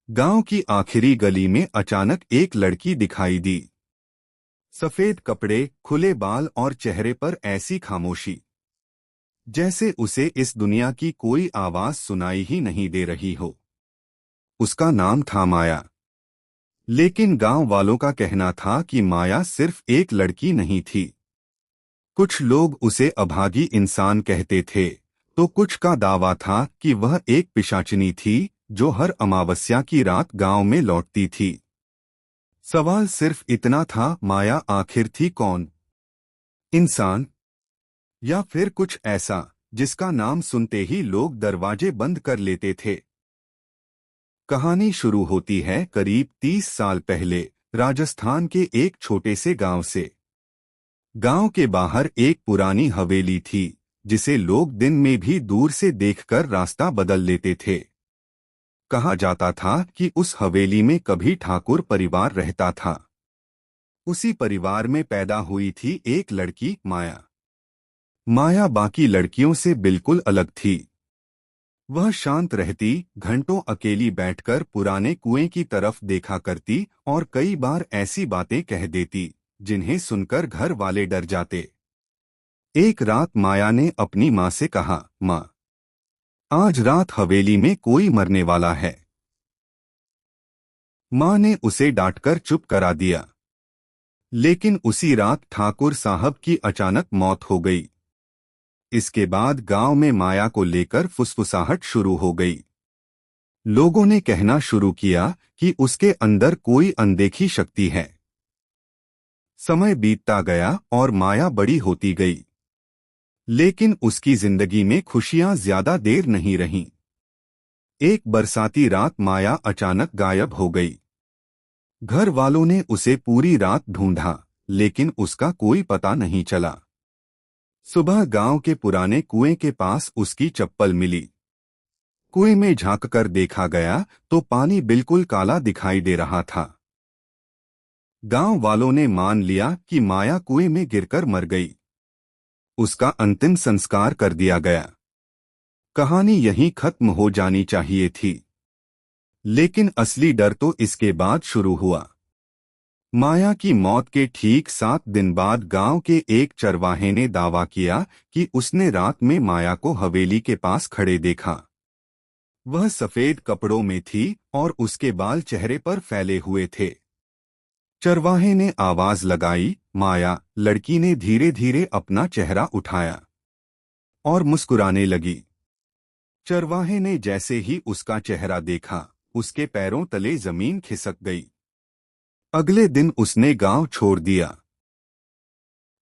गांव की आखिरी गली में अचानक एक लड़की दिखाई दी। सफेद कपड़े, खुले बाल और चेहरे पर ऐसी खामोशी जैसे उसे इस दुनिया की कोई आवाज सुनाई ही नहीं दे रही हो। उसका नाम था माया। लेकिन गांव वालों का कहना था कि माया सिर्फ एक लड़की नहीं थी। कुछ लोग उसे अभागी इंसान कहते थे, तो कुछ का दावा था कि वह एक पिशाचिनी थी जो हर अमावस्या की रात गांव में लौटती थी। सवाल सिर्फ इतना था, माया आखिर थी कौन? इंसान या फिर कुछ ऐसा जिसका नाम सुनते ही लोग दरवाजे बंद कर लेते थे। कहानी शुरू होती है करीब 30 साल पहले, राजस्थान के एक छोटे से गांव से। गांव के बाहर एक पुरानी हवेली थी जिसे लोग दिन में भी दूर से देखकर रास्ता बदल लेते थे। कहा जाता था कि उस हवेली में कभी ठाकुर परिवार रहता था। उसी परिवार में पैदा हुई थी एक लड़की, माया। माया बाकी लड़कियों से बिल्कुल अलग थी। वह शांत रहती, घंटों अकेली बैठकर पुराने कुएं की तरफ देखा करती और कई बार ऐसी बातें कह देती जिन्हें सुनकर घर वाले डर जाते। एक रात माया ने अपनी माँ से कहा, माँ, आज रात हवेली में कोई मरने वाला है। माँ ने उसे डांटकर चुप करा दिया। लेकिन उसी रात ठाकुर साहब की अचानक मौत हो गई। इसके बाद गांव में माया को लेकर फुसफुसाहट शुरू हो गई। लोगों ने कहना शुरू किया कि उसके अंदर कोई अनदेखी शक्ति है। समय बीतता गया और माया बड़ी होती गई। लेकिन उसकी जिंदगी में खुशियां ज्यादा देर नहीं रहीं। एक बरसाती रात माया अचानक गायब हो गई। घर वालों ने उसे पूरी रात ढूंढा, लेकिन उसका कोई पता नहीं चला। सुबह गांव के पुराने कुएं के पास उसकी चप्पल मिली। कुएं में झांककर देखा गया तो पानी बिल्कुल काला दिखाई दे रहा था। गांव वालों ने मान लिया कि माया कुएं में गिरकर मर गई। उसका अंतिम संस्कार कर दिया गया। कहानी यहीं खत्म हो जानी चाहिए थी, लेकिन असली डर तो इसके बाद शुरू हुआ। माया की मौत के ठीक 7 दिन बाद गांव के एक चरवाहे ने दावा किया कि उसने रात में माया को हवेली के पास खड़े देखा। वह सफेद कपड़ों में थी और उसके बाल चेहरे पर फैले हुए थे। चरवाहे ने आवाज लगाई, माया। लड़की ने धीरे धीरे अपना चेहरा उठाया और मुस्कुराने लगी। चरवाहे ने जैसे ही उसका चेहरा देखा, उसके पैरों तले जमीन खिसक गई। अगले दिन उसने गांव छोड़ दिया।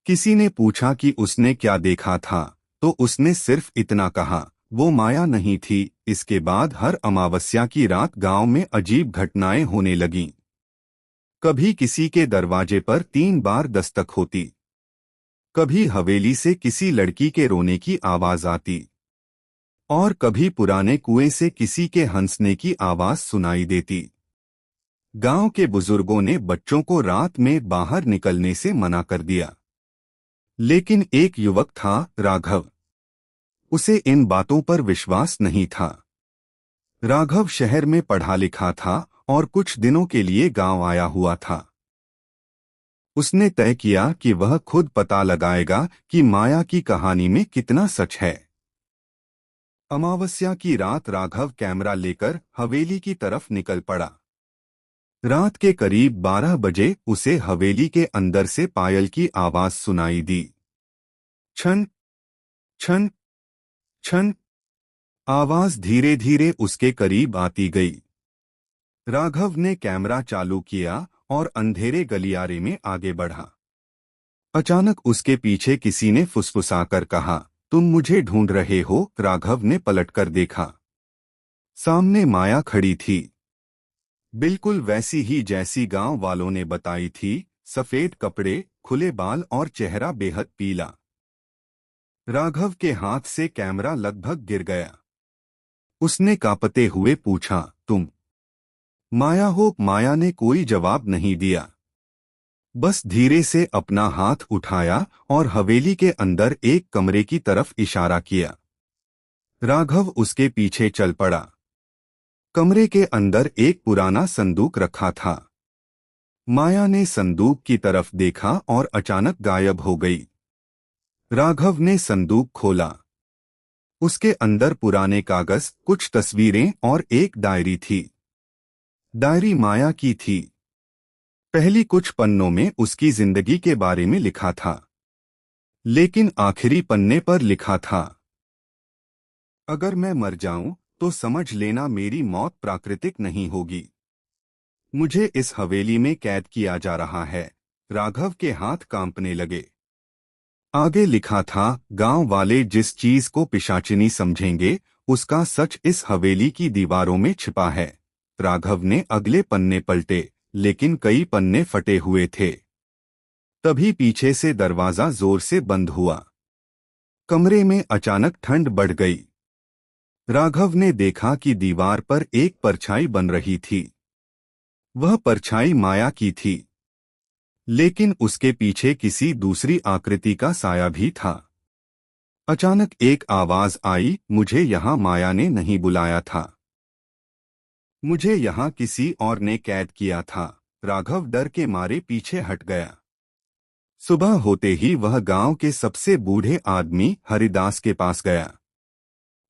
किसी ने पूछा कि उसने क्या देखा था, तो उसने सिर्फ इतना कहा, वो माया नहीं थी। इसके बाद हर अमावस्या की रात गांव में अजीब घटनाएं होने लगीं। कभी किसी के दरवाजे पर 3 बार दस्तक होती, कभी हवेली से किसी लड़की के रोने की आवाज आती, और कभी पुराने कुएं से किसी के हंसने की आवाज सुनाई देती। गांव के बुजुर्गों ने बच्चों को रात में बाहर निकलने से मना कर दिया। लेकिन एक युवक था, राघव। उसे इन बातों पर विश्वास नहीं था। राघव शहर में पढ़ा लिखा था और कुछ दिनों के लिए गांव आया हुआ था। उसने तय किया कि वह खुद पता लगाएगा कि माया की कहानी में कितना सच है। अमावस्या की रात राघव कैमरा लेकर हवेली की तरफ निकल पड़ा। रात के करीब 12 बजे उसे हवेली के अंदर से पायल की आवाज सुनाई दी। छन छन छन। आवाज धीरे धीरे उसके करीब आती गई। राघव ने कैमरा चालू किया और अंधेरे गलियारे में आगे बढ़ा। अचानक उसके पीछे किसी ने फुसफुसाकर कहा, तुम मुझे ढूंढ रहे हो? राघव ने पलटकर देखा। सामने माया खड़ी थी, बिल्कुल वैसी ही जैसी गांव वालों ने बताई थी। सफेद कपड़े, खुले बाल और चेहरा बेहद पीला। राघव के हाथ से कैमरा लगभग गिर गया। उसने कांपते हुए पूछा, तुम माया हो? माया ने कोई जवाब नहीं दिया, बस धीरे से अपना हाथ उठाया और हवेली के अंदर एक कमरे की तरफ इशारा किया। राघव उसके पीछे चल पड़ा। कमरे के अंदर एक पुराना संदूक रखा था। माया ने संदूक की तरफ देखा और अचानक गायब हो गई। राघव ने संदूक खोला। उसके अंदर पुराने कागज, कुछ तस्वीरें और एक डायरी थी। डायरी माया की थी। पहली कुछ पन्नों में उसकी जिंदगी के बारे में लिखा था, लेकिन आखिरी पन्ने पर लिखा था, अगर मैं मर जाऊं तो समझ लेना मेरी मौत प्राकृतिक नहीं होगी। मुझे इस हवेली में कैद किया जा रहा है। राघव के हाथ कांपने लगे। आगे लिखा था, गांव वाले जिस चीज को पिशाचिनी समझेंगे उसका सच इस हवेली की दीवारों में छिपा है। राघव ने अगले पन्ने पलटे, लेकिन कई पन्ने फटे हुए थे। तभी पीछे से दरवाजा जोर से बंद हुआ। कमरे में अचानक ठंड बढ़ गई। राघव ने देखा कि दीवार पर एक परछाई बन रही थी। वह परछाई माया की थी, लेकिन उसके पीछे किसी दूसरी आकृति का साया भी था। अचानक एक आवाज आई, मुझे यहाँ माया ने नहीं बुलाया था। मुझे यहाँ किसी और ने कैद किया था। राघव डर के मारे पीछे हट गया। सुबह होते ही वह गांव के सबसे बूढ़े आदमी हरिदास के पास गया।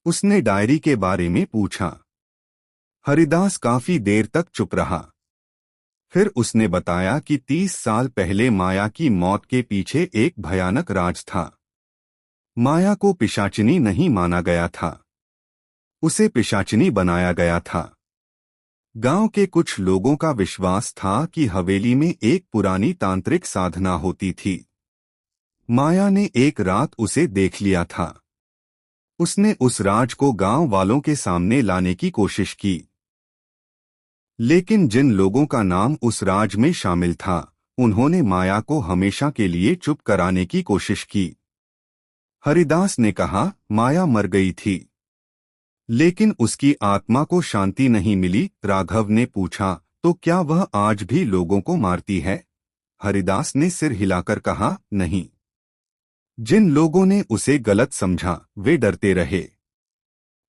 उसने डायरी के बारे में पूछा। हरिदास काफी देर तक चुप रहा। फिर उसने बताया कि 30 साल पहले माया की मौत के पीछे एक भयानक राज था। माया को पिशाचिनी नहीं माना गया था, उसे पिशाचिनी बनाया गया था। गांव के कुछ लोगों का विश्वास था कि हवेली में एक पुरानी तांत्रिक साधना होती थी। माया ने एक रात उसे देख लिया था। उसने उस राज को गांव वालों के सामने लाने की कोशिश की, लेकिन जिन लोगों का नाम उस राज में शामिल था, उन्होंने माया को हमेशा के लिए चुप कराने की कोशिश की। हरिदास ने कहा, माया मर गई थी, लेकिन उसकी आत्मा को शांति नहीं मिली। राघव ने पूछा, तो क्या वह आज भी लोगों को मारती है? हरिदास ने सिर हिलाकर कहा, नहीं। जिन लोगों ने उसे गलत समझा वे डरते रहे,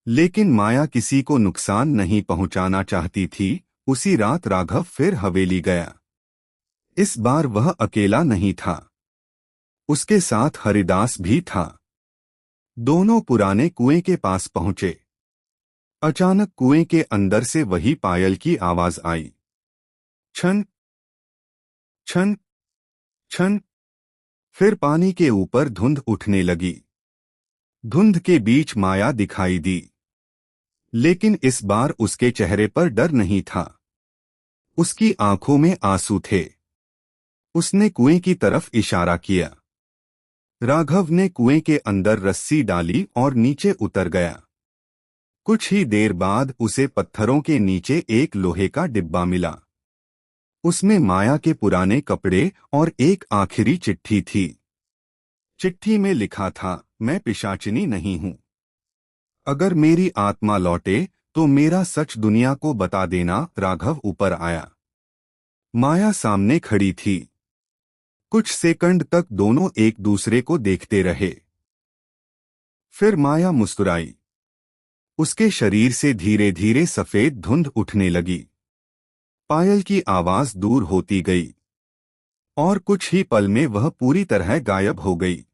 लेकिन माया किसी को नुकसान नहीं पहुंचाना चाहती थी। उसी रात राघव फिर हवेली गया। इस बार वह अकेला नहीं था, उसके साथ हरिदास भी था। दोनों पुराने कुएं के पास पहुंचे। अचानक कुएं के अंदर से वही पायल की आवाज आई, छन छन छन। फिर पानी के ऊपर धुंध उठने लगी। धुंध के बीच माया दिखाई दी, लेकिन इस बार उसके चेहरे पर डर नहीं था, उसकी आंखों में आंसू थे। उसने कुएं की तरफ इशारा किया। राघव ने कुएं के अंदर रस्सी डाली और नीचे उतर गया। कुछ ही देर बाद उसे पत्थरों के नीचे एक लोहे का डिब्बा मिला। उसमें माया के पुराने कपड़े और एक आखिरी चिट्ठी थी। चिट्ठी में लिखा था, मैं पिशाचिनी नहीं हूं। अगर मेरी आत्मा लौटे तो मेरा सच दुनिया को बता देना। राघव ऊपर आया। माया सामने खड़ी थी। कुछ सेकंड तक दोनों एक दूसरे को देखते रहे। फिर माया मुस्कुराई। उसके शरीर से धीरे धीरे सफेद धुंध उठने लगी। पायल की आवाज दूर होती गई और कुछ ही पल में वह पूरी तरह गायब हो गई।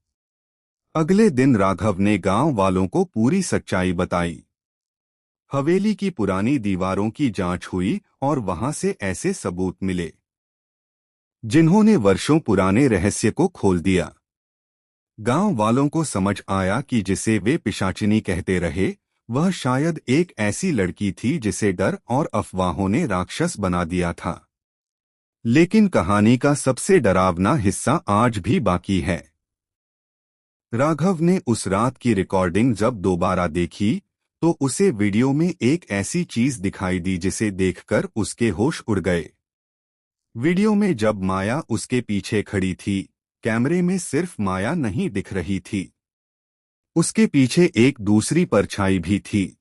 अगले दिन राघव ने गांव वालों को पूरी सच्चाई बताई। हवेली की पुरानी दीवारों की जांच हुई और वहां से ऐसे सबूत मिले जिन्होंने वर्षों पुराने रहस्य को खोल दिया। गांव वालों को समझ आया कि जिसे वे पिशाचिनी कहते रहे, वह शायद एक ऐसी लड़की थी जिसे डर और अफवाहों ने राक्षस बना दिया था। लेकिन कहानी का सबसे डरावना हिस्सा आज भी बाकी है। राघव ने उस रात की रिकॉर्डिंग जब दोबारा देखी तो उसे वीडियो में एक ऐसी चीज दिखाई दी जिसे देखकर उसके होश उड़ गए। वीडियो में जब माया उसके पीछे खड़ी थी, कैमरे में सिर्फ माया नहीं दिख रही थी, उसके पीछे एक दूसरी परछाई भी थी।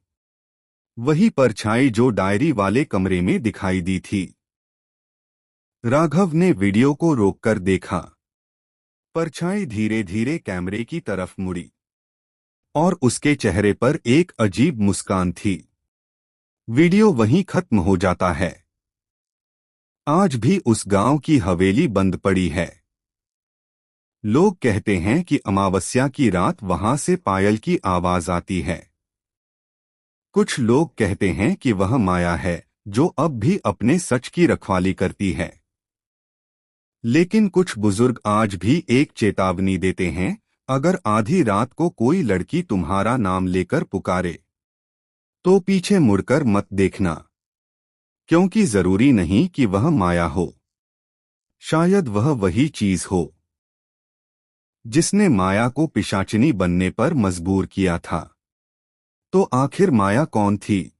वही परछाई जो डायरी वाले कमरे में दिखाई दी थी। राघव ने वीडियो को रोककर देखा। परछाई धीरे धीरे कैमरे की तरफ मुड़ी और उसके चेहरे पर एक अजीब मुस्कान थी। वीडियो वहीं खत्म हो जाता है। आज भी उस गांव की हवेली बंद पड़ी है। लोग कहते हैं कि अमावस्या की रात वहां से पायल की आवाज आती है। कुछ लोग कहते हैं कि वह माया है जो अब भी अपने सच की रखवाली करती है। लेकिन कुछ बुजुर्ग आज भी एक चेतावनी देते हैं, अगर आधी रात को कोई लड़की तुम्हारा नाम लेकर पुकारे तो पीछे मुड़कर मत देखना, क्योंकि जरूरी नहीं कि वह माया हो। शायद वह वही चीज हो जिसने माया को पिशाचिनी बनने पर मजबूर किया था। तो आखिर माया कौन थी,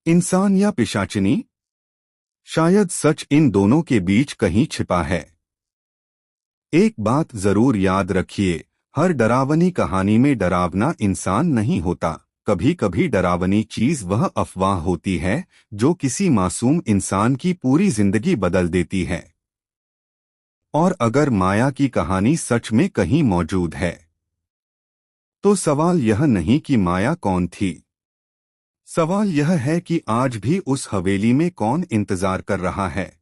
इंसान या पिशाचिनी? शायद सच इन दोनों के बीच कहीं छिपा है। एक बात जरूर याद रखिए, हर डरावनी कहानी में डरावना इंसान नहीं होता। कभी कभी डरावनी चीज वह अफवाह होती है जो किसी मासूम इंसान की पूरी जिंदगी बदल देती है। और अगर माया की कहानी सच में कहीं मौजूद है तो सवाल यह नहीं कि माया कौन थी, सवाल यह है कि आज भी उस हवेली में कौन इंतजार कर रहा है।